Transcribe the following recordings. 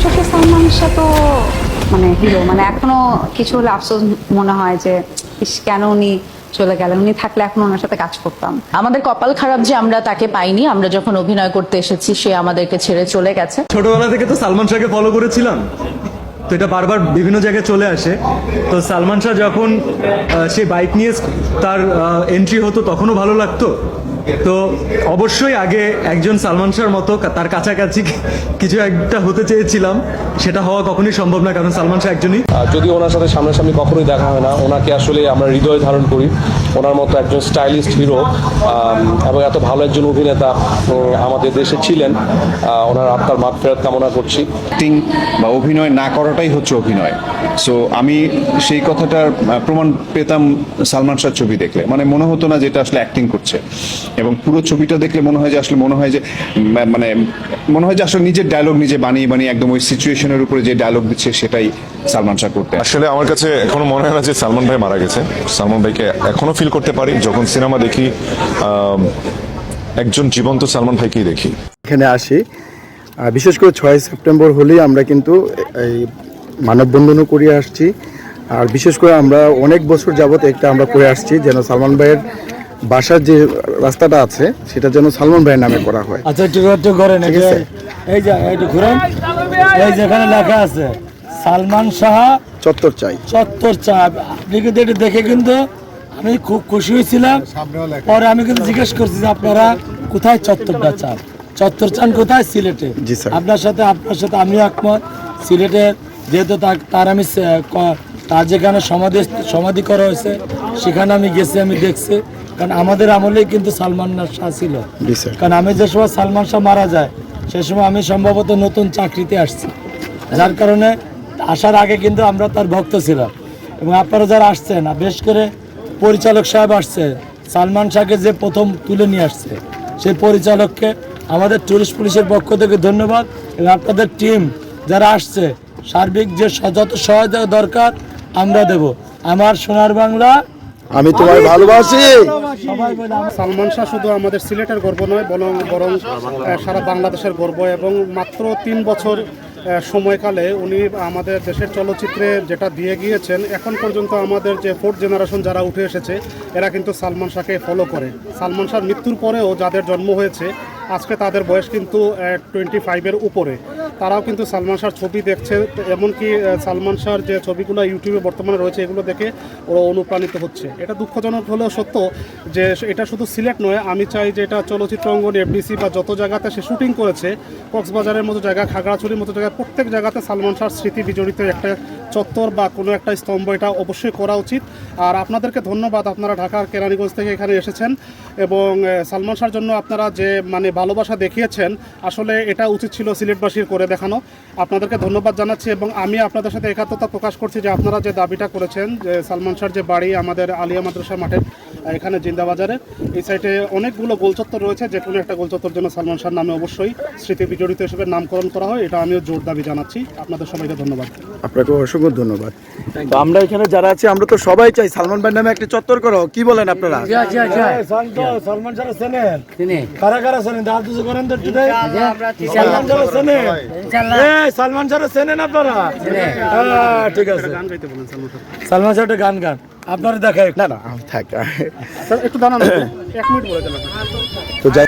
চোখে সালমান শাহ তো মানে হিরো, মানে এখনো কিছু হলে আফসোস মনে হয় যে ইস কেন উনি চলে গেলেন, উনি থাকলে এখন ওনার সাথে কাজ করতাম। আমাদের কপাল খারাপ যে আমরা তাকে পাইনি। আমরা যখন অভিনয় করতে এসেছি সে আমাদেরকে ছেড়ে চলে গেছে। ছোটবেলা থেকে তো সালমান শাহকে ফলো করেছিলাম, তো এটা বারবার বিভিন্ন জায়গায় চলে আসে। তো সালমান শাহ যখন সে বাইক নিয়ে তার এন্ট্রি হতো তখনও ভালো লাগতো। তো অবশ্যই আগে একজন সালমান শাহর মতো তার কাছাকাছি কিছু একটা হতে চেয়েছিলাম, সেটা হওয়া কখনোই সম্ভব না, কারণ সালমান শাহ একজনই। যদি ওনার সাথে সামনাসামনি কখনোই দেখা হয় না, ওনাকে আসলে আমরা হৃদয়ে ধারণ করি। ওনার মতো একজন স্টাইলিস্ট হিরো এবং এত ভালো একজন অভিনেতা আমাদের দেশে ছিলেন। ওনার আত্মার মাগফিরাত কামনা করছি। অ্যাক্টিং বা অভিনয় না করাটাই হচ্ছে অভিনয়। সো আমি সেই কথাটার প্রমাণ পেতাম সালমান শাহর ছবি দেখলে, মানে মনে হতো না যে এটা আসলে অ্যাক্টিং করছে, এবং পুরো ছবিটা দেখলে মনে হয় যে আসলে নিজের ডায়লগ নিজে বানিয়ে বানিয়ে একদম ওই সিচুয়েশনের উপরে যে ডায়লগ দিচ্ছে সেটাই সালমান শাহ করতে। আসলে আমার কাছে এখনো মনে হয় না যে সালমান ভাই মারা গেছে। সালমান ভাইকে এখনো ফিল করতে পারি, যখন সিনেমা দেখি একজন জীবন্ত সালমান ভাইকেই দেখি। এখানে আসি বিশেষ করে 6 সেপ্টেম্বর হলেই আমরা কিন্তু এই মানববন্ধনও করে আসছি। আর বিশেষ করে আমরা অনেক বছর যাবত একটা আমরা করে আসছি যেন সালমান ভাইয়ের বাসার যে রাস্তাটা আছে সেটা যেন সালমান ভাইয়ের নামে করা হয়। আচ্ছা একটু ঘুরেন, এই যে একটু ঘুরেন, এই যেখানে লেখা আছে সালমান শাহ চত্বর চাই। আপনি কিন্তু এটা দেখে কিন্তু আমি খুব খুশি হয়েছিলাম। পরে আমি কিন্তু জিজ্ঞেস করছি যে আপনারা কোথায় চত্বরটা চান, চত্বর চান কোথায়? সিলেটে। জি স্যার। আপনার সাথে আমি একমত। সিলেটের যেহেতু তার যেখানে সমাধি করা হয়েছে সেখানে আমি গেছি, আমি দেখছি। কারণ আমাদের আমলেই কিন্তু সালমান শাহ ছিল। কারণ আমি যে সময় সালমান শাহ মারা যায় সে সময় আমি সম্ভবত নতুন চাকরিতে আসছি, যার কারণে আসার আগে কিন্তু আমরা তার ভক্ত ছিলাম। এবং আপনারা যারা আসছেন, বিশেষ করে পরিচালক সাহেব আসছে, সালমান শাহকে যে প্রথম তুলে নিয়ে আসছে সেই পরিচালককে আমাদের টুরিস্ট পুলিশের পক্ষ থেকে ধন্যবাদ। এবং আপনাদের টিম যারা আসছে, সার্বিক যে যত সহায়তা দরকার আমরা দেব। আমার সোনার বাংলা, আমি তোমায় ভালোবাসি। সালমান শাহ শুধু আমাদের সিলেটের গর্ব নয়, বরং সারা বাংলাদেশের গর্ব। এবং মাত্র 3 বছর সময়কালে উনি আমাদের দেশের চলচ্চিত্রে যেটা দিয়ে গিয়েছেন, এখন পর্যন্ত আমাদের যে 4th জেনারেশন যারা উঠে এসেছে এরা কিন্তু সালমান শাহকে ফলো করে। সালমান শাহর মৃত্যুর পরেও যাদের জন্ম হয়েছে আজকে তাদের বয়স কিন্তু 25-এর উপরে, তারাও কিন্তু সালমান শাহর ছবি দেখছে। এমনকি সালমান শাহর যে ছবিগুলো ইউটিউবে বর্তমানে রয়েছে এগুলো দেখে ওরা অনুপ্রাণিত হচ্ছে। এটা দুঃখজনক হলেও সত্য যে এটা শুধু সিলেট নয়, আমি চাই যে এটা চলচ্চিত্র অঙ্গন, এফডিসি বা যত জায়গাতে সে শুটিং করেছে, কক্সবাজারের মতো জায়গা, খাগড়াছড়ির মতো জায়গায়, প্রত্যেক জায়গাতে সালমান শাহর স্মৃতি বিজড়িত একটা চত্বর বা কোনো একটা স্তম্ভ এটা অবশ্যই করা উচিত। আর আপনাদেরকে ধন্যবাদ, আপনারা ঢাকার কেরানীগঞ্জ থেকে এখানে এসেছেন এবং সালমান শাহর জন্য আপনারা যে ভালোবাসা দেখিয়েছেন, আসলে এটা উচিত ছিল সিলেটবাসীর করে দেখানো। আপনাদেরকে ধন্যবাদ জানাচ্ছি এবং আমি আপনাদের সাথে একাত্মতা প্রকাশ করছি যে আপনারা যে দাবিটা করেছেন যে সালমান শাহর যে বাড়ি আমাদের আলিয়া মাদ্রাসা মাঠের এখানে জিন্দাবাজারে এই সাইডে অনেকগুলো গোলচত্বর রয়েছে, যে কোনো একটা গোলচত্বর জন্য সালমান শাহর নামে অবশ্যই স্মৃতি বিজড়িত হিসেবে নামকরণ করা হয়, এটা আমিও জোর দাবি জানাচ্ছি। আপনাদের সবাইকে ধন্যবাদ। আপনাকে অসংখ্য ধন্যবাদ। তো আমরা এখানে যারা আছি আমরা তো সবাই চাই সালমান ভাইয়ের নামে একটা চত্বর করো, কি বলেন আপনারা? সালমান শাহ চেনেন? কারা কারা চেনেন? দাদু করেন তো টুডে। সালমান শাহ চেনেন? সালমান শাহ চেনেন আপনারা? ঠিক আছে, সালমান শাহ একটা গান আপনারা দেখায়। না থাক, একটু দাঁড়ান, 1 মিনিট বলে দেন। তো যাই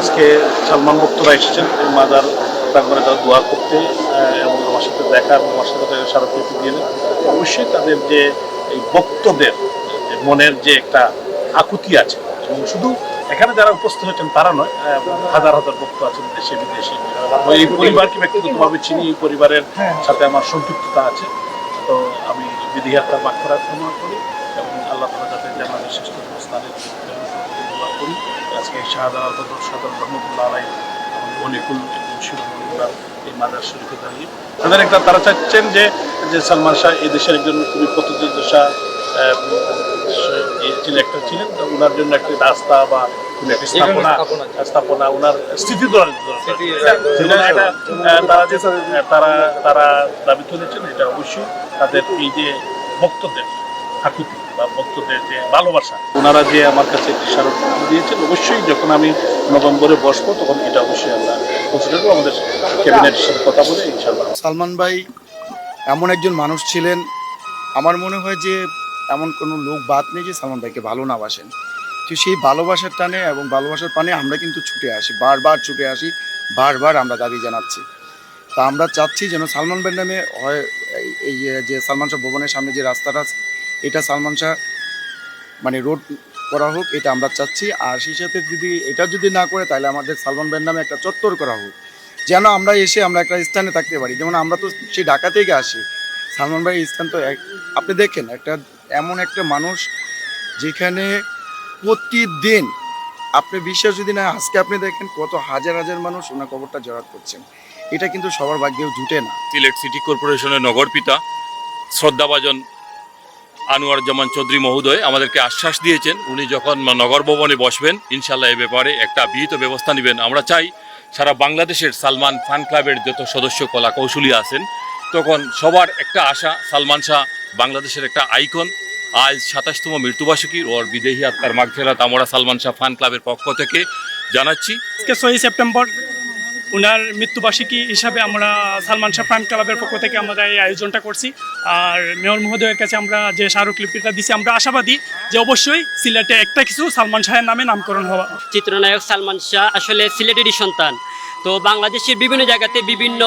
আজকে সালমান ভক্তরা এসেছেন এই মাজার প্রাঙ্গণে তারা দোয়া করতে এবং আমার সাথে দেখা এবং আমার সাথে স্মারকলিপি দিলেন। অবশ্যই তাদের যে এই ভক্তদের যে মনের যে একটা আকুতি আছে, এবং শুধু এখানে যারা উপস্থিত হয়েছেন তারা নয়, হাজার হাজার ভক্ত আছেন দেশে বিদেশে। এই পরিবারকে ব্যক্তিগতভাবে চিনি, এই পরিবারের সাথে আমার সম্পৃক্ততা আছে। তো আমি বিধিহাত্তার মাগফিরাত কামনা করি এবং আল্লাহ তাআলা যাতে জান্নাতের শ্রেষ্ঠ স্থানে দোয়া করি। আজকে শাহজালাল হযরত শাহজালাল রহমাতুল্লাহ আলাইহি অনেকুল এবং শিরোমণিরা এই মাজার শরীফে দাঁড়িয়ে তাদের একটা তারা চাচ্ছেন যে সালমান শাহ এই দেশের একজন খুবই প্রতিযোগিতা ডিরেক্টর ছিলেন। তো ওনার জন্য একটি রাস্তা বা কোনো একটা স্থাপনা ওনার স্থিতি তারা দাবি তুলেছেন। এটা অবশ্যই তাদের এই যে ভক্তদের আকুতি বা ভক্তদের যে ভালোবাসা, ওনারা যে আমার কাছে একটি স্মারকলিপি দিয়েছেন, অবশ্যই যখন আমি নভেম্বরে বসবো তখন এটা অবশ্যই আমরা কনসিডার করবো, আমাদের ক্যাবিনেটের সাথে কথা বলে ইনশাআল্লাহ। সালমান ভাই এমন একজন মানুষ ছিলেন, আমার মনে হয় যে এমন কোনো লোক বাদ নেই যে সালমান ভাইকে ভালো না বাসেন। তো সেই ভালোবাসার টানে এবং ভালোবাসার পানে আমরা কিন্তু ছুটে আসি, বারবার ছুটে আসি, বারবার আমরা দাবি জানাচ্ছি। তা আমরা চাচ্ছি যেন সালমান ভাইয়ের নামে হয় এই যে সালমান শাহ ভবনের সামনে যে রাস্তাটা আছে এটা সালমান শাহ মানে রোড করা হোক, এটা আমরা চাচ্ছি। আর সেই সাথে যদি না করে তাহলে আমাদের সালমান ভাইয়ের নামে একটা চত্বর করা হোক, যেন আমরা এসে আমরা একটা স্থানে থাকতে পারি। যেমন আমরা তো সেই ঢাকা থেকে আসি, সালমান ভাইয়ের স্থান তো আপনি দেখেন এমন একটা মানুষ যেখানে প্রতিদিন আপনি বিশ্বাস যদি না, আজকে আপনি দেখেন কত হাজার হাজার মানুষ ওনার কবরটা জড়াত করছেন। এটা কিন্তু সবার ভাগ্যেও জুটে না। সিলেট সিটি কর্পোরেশনের নগরপিতা শ্রদ্ধাভাজন আনোয়ারুজ্জামান চৌধুরী মহোদয় আমাদেরকে আশ্বাস দিয়েছেন, উনি যখন নগর ভবনে বসবেন ইনশাল্লাহ এ ব্যাপারে একটা বিহিত ব্যবস্থা নেবেন। আমরা চাই সারা বাংলাদেশের সালমান ফান ক্লাবের যত সদস্য কলা কৌশলী আছেন, তখন সবার একটা আশা সালমান শাহ বাংলাদেশের একটা আইকন। আজ 27তম মৃত্যুবার্ষিকীর ওর বিদেহী আত্মার মাগফিরাত আমরা সালমান শাহ ফান ক্লাবের পক্ষ থেকে জানাচ্ছি। আজকে 6 সেপ্টেম্বর ওনার মৃত্যুবার্ষিকী হিসাবে আমরা সালমান শাহ ফান ক্লাবের পক্ষ থেকে আমরা এই আয়োজনটা করছি। আর মেয়র মহোদয়ের কাছে আমরা যে স্মারকলিপিটা দিছি, আমরা আশাবাদী যে অবশ্যই সিলেটে একটা কিছু সালমান শাহের নামে নামকরণ হওয়া। চিত্রনায়ক সালমান শাহ আসলে সিলেটেরই সন্তান। তো বাংলাদেশের বিভিন্ন জায়গাতে বিভিন্ন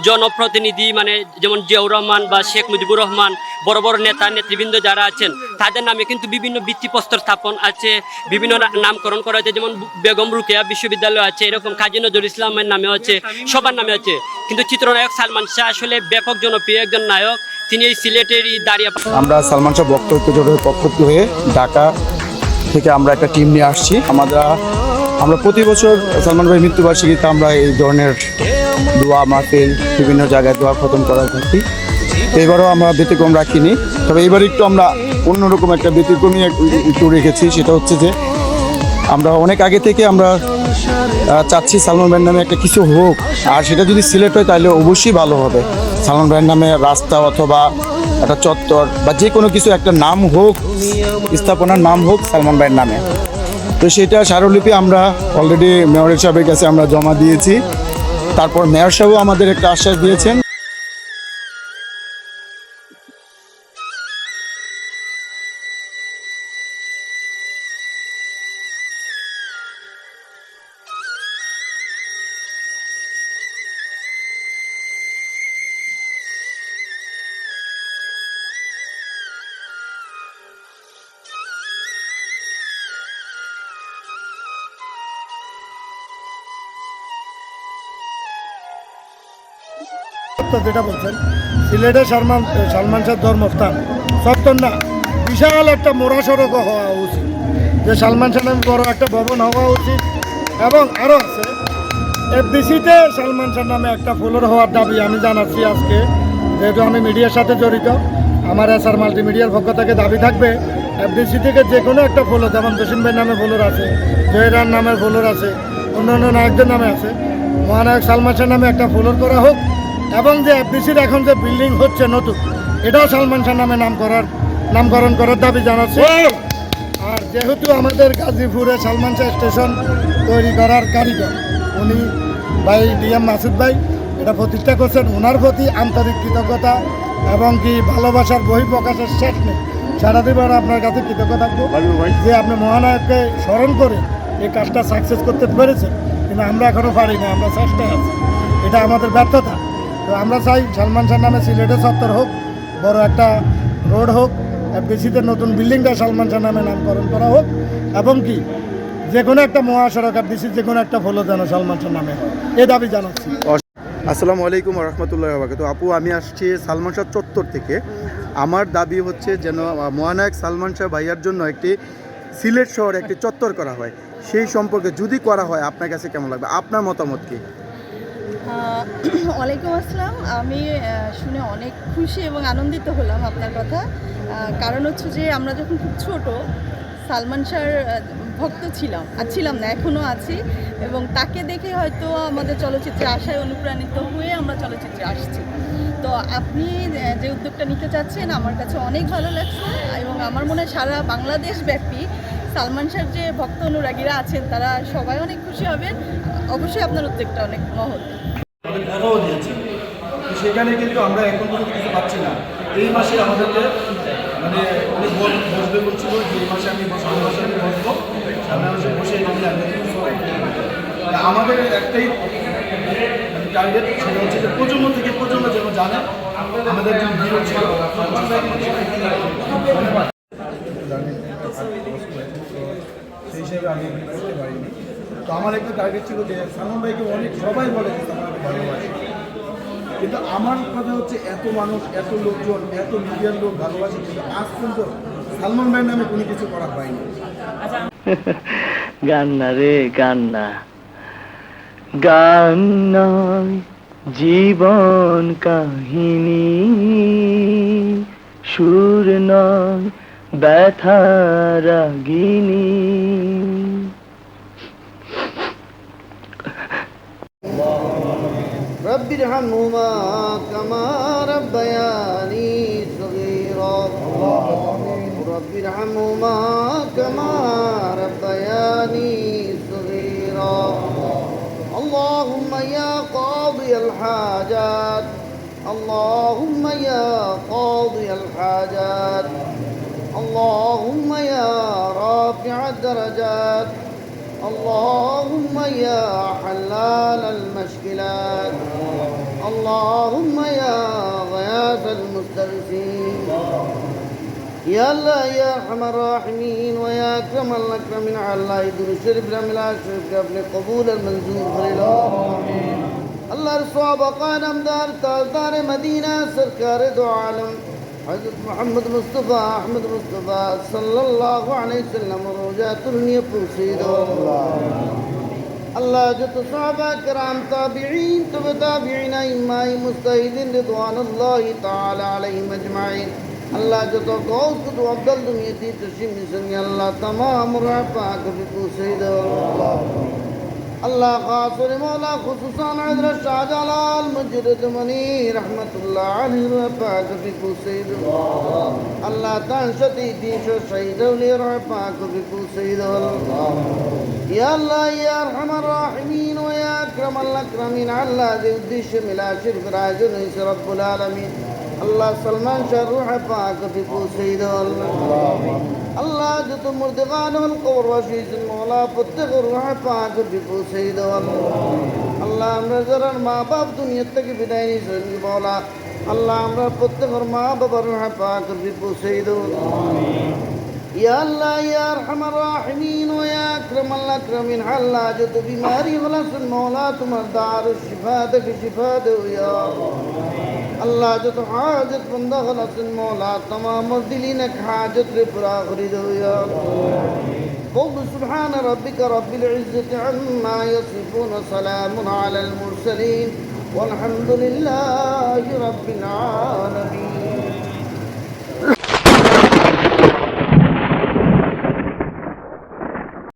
জনপ্রতিনিধি মানে যেমন জিয়াউর রহমান বা শেখ মুজিবুর রহমান, বড় বড় নেতা নেতৃবৃন্দ যারা আছেন তাদের নামে কিন্তু বিভিন্ন ভিত্তিপ্রস্তর স্থাপন আছে, বিভিন্ন নামকরণ করা হয়েছে। যেমন বেগম রোকেয়া বিশ্ববিদ্যালয় আছে, এরকম কাজী নজরুল ইসলামের নামে আছে, সবার নামে আছে। কিন্তু চিত্রনায়ক সালমান শাহ আসলে ব্যাপক জনপ্রিয় একজন নায়ক। তিনি এই সিলেটেরই দাঁড়িয়ে। আমরা সালমান শাহ ভক্ত ঐক্যজোটের পক্ষ হয়ে ঢাকা থেকে আমরা একটা টিম নিয়ে আসছি। আমরা প্রতি বছর সালমান ভাই মৃত্যুবার্ষিকীতে আমরা এই ধরনের দোয়া মাহফিল বিভিন্ন জায়গায় দোয়া খতম করা থাকি। তো এবারও আমরা ব্যতিক্রম রাখিনি, তবে এবার একটু আমরা অন্যরকম একটা ব্যতিক্রমী একটু রেখেছি। সেটা হচ্ছে যে আমরা অনেক আগে থেকে আমরা চাচ্ছি সালমান ভাইয়ের নামে একটা কিছু হোক, আর সেটা যদি সিলেট হয় তাহলে অবশ্যই ভালো হবে। সালমান ভাইয়ের নামে রাস্তা অথবা একটা চত্বর বা যে কোনো কিছু একটা নাম হোক, স্থাপনার নাম হোক সালমান ভাইয়ের নামে। তো সেটা স্মারকলিপি আমরা অলরেডি মেয়র সাহেবের কাছে আমরা জমা দিয়েছি। তারপর মেয়র সাহেবও আমাদের একটা আশ্বাস দিয়েছেন। যেটা বলছেন সিলেটে সালমান শাহ ধর্মস্থান সত্তর না, বিশাল একটা মোড়া সড়কও হওয়া উচিত, যে সালমান শাহ নামে বড় একটা ভবন হওয়া উচিত। এবং আরও আছে এফডিসিতে সালমান শাহ নামে একটা ফ্লোর হওয়ার দাবি আমি জানাচ্ছি আজকে, যেহেতু আমি মিডিয়ার সাথে জড়িত। আমার এসআর মাল্টিমিডিয়ার পক্ষ থেকে দাবি থাকবে এফডিসি থেকে যে কোনো একটা ফ্লোর, যেমন জসিম ভাইয়ের নামে ফ্লোর আছে, জয়রান নামের ফ্লোর আছে, অন্যান্য নায়কদের নামে আছে, মহানায়ক সালমান শাহ নামে একটা ফ্লোর করা হোক। এবং যে এফডিসির এখন যে বিল্ডিং হচ্ছে নতুন, এটাও সালমান শাহ নামে নামকরণ করার দাবি জানাচ্ছে। আর যেহেতু আমাদের গাজীপুরে সালমান শাহ স্টেশন তৈরি করার কারিগর উনি ভাই ডিএম মাসুদ ভাই এটা প্রতিষ্ঠা করছেন, ওনার প্রতি আন্তরিক কৃতজ্ঞতা এবং কি ভালোবাসার বহিঃপ্রকাশের শেষ নেই। সারাদিনবার আপনার কাছে কৃতজ্ঞ থাকবো যে আপনি মহানায়ককে স্মরণ করে এই কাজটা সাকসেস করতে পেরেছেন। কিন্তু আমরা এখনও পারি না, আমরা চেষ্টায় আছি, এটা আমাদের ব্যর্থতা। তো আমরা চাই সালমান শাহ নামে সিলেটে চত্বর হোক, বড় একটা রোড হোক, এফডিসিতে নতুন বিল্ডিংটা সালমান শাহ নামে নামকরণ করা হোক, এবং কি যে কোনো একটা মহাসড়ক এফডিসি যে কোনো একটা ফলো যেন সালমান শাহ নামে হয়, এই দাবি জানাচ্ছি। আসসালামু আলাইকুম রহমতুল্লাহ বারাকাতুহু। আপু, আমি আসছি সালমান শাহ চত্বর থেকে। আমার দাবি হচ্ছে যেন মহানায়ক সালমান শাহ ভাইয়ার জন্য একটি সিলেট শহরে একটি চত্বর করা হয়। সেই সম্পর্কে যদি করা হয় আপনার কাছে কেমন লাগবে, আপনার মতামত কি? ওয়ালাইকুম আসসালাম। আমি শুনে অনেক খুশি এবং আনন্দিত হলাম আপনার কথা। কারণ হচ্ছে যে আমরা যখন খুব ছোট সালমান শাহর ভক্ত ছিলাম না, এখনও আছি, এবং তাকে দেখে হয়তো আমাদের চলচ্চিত্রে আসায় অনুপ্রাণিত হয়ে আমরা চলচ্চিত্রে আসছি। তো আপনি যে উদ্যোগটা নিতে চাচ্ছেন আমার কাছে অনেক ভালো লাগছে, এবং আমার মনে হয় সারা বাংলাদেশ ব্যাপী সালমান শাহর যে ভক্ত অনুরাগীরা আছেন তারা সবাই অনেক খুশি হবেন। অবশ্যই আপনার উদ্যোগটা অনেক মহৎ। আমাদের কথাও দিয়েছে, তো সেখানে কিন্তু আমরা এখন পর্যন্ত কিছু পাচ্ছি না। এই মাসে আমাদেরকে মানে উনি বসবে বলছিল যে এই মাসে আমি সামনে মাসে আমি বসবো, সামনে মাসে বসে আমাদের একটাই টার্গেট, সেটা হচ্ছে যে প্রজন্ম থেকে প্রজন্ম যেন জানে আমাদের একজন হিরো ছিল। সেই হিসেবে আমি করতে পারিনি। তো আমার একটা টার্গেট ছিল যে সালমান ভাইকে অনেক সবাই বলে যে সালমানকে ভালোবাসে, কিন্তু আমার কথা হচ্ছে এত মানুষ, এত লোকজন, এত মিডিয়ার লোক ভালোবাসে, কিন্তু আজ পর্যন্ত সালমান ভাইয়ের নামে কোনো কিছু করা হয়নি। গান না রে গান না, গান নয় জীবন কাহিনী, সুর নয় ব্যথা রাগিনী। رب ارحمهما كما ربياني صغيرا رب ارحمهما كما ربياني صغيرا اللهم يا قاضي الحاجات اللهم يا قاضي الحاجات اللهم يا رافع الدرجات اللهم يا حلال المشكلات اللهم يا غياث المستغيثين يا الله يا ارحم الراحمين ويا اكرم الاكرمين على الله يدور الشريف الاملا الشريف قبل قبول المنزول خليلا الله رسوا بقى نمدار تازدار مدينة سركار دو عالم حضرت محمد مصطفى احمد مصطفى صلى الله عليه وسلم روجات النية پوسید اللہ جو صحابہ کرام تابعین تب تابعین ائمہ مجتہدین رضوان اللہ تعالی علیہم اجمعین اللہ جو تو غوث تو افضل دنیا دی تشریف نشانی اللہ تمام رفع کبھی پوسید اللہ خاصر مولا خصوصاً حضرت شاہ جلال مجرد منی رحمت اللہ علیہ رفع کبھی پوسید اللہ تنشتی دیش شہید ولی رفع کبھی پوسید یا اللہ یا ارحم الراحمین و یا اکرم الاکرمین اللہ دے ادیش ملا شرف راجن اس رب العالمین اللہ سلمان شاہ روح پاک فی پوسید اللہ جو تو مردغان القبر وشیز مولا فتغ روح پاک فی پوسید اللہ امر ذرن ماں باپ دنیا تک بدائنی سرنگی مولا اللہ امر فتغ ماں باپ روح پاک فی پوسید یا اللہ یا ارحم الراحمین و یا اکرم الاکرمین اللہ جو تو بیماری غلص مولا تمہر دار الشفا دک شفا دو یا اللہ جو تو حاجت بندہ غلص مولا تمام دلینک حاجت رپرا خرید ہو یا قل سبحان ربک رب العزت عما یصفون سلام علی المرسلین والحمد للہ رب العالمین.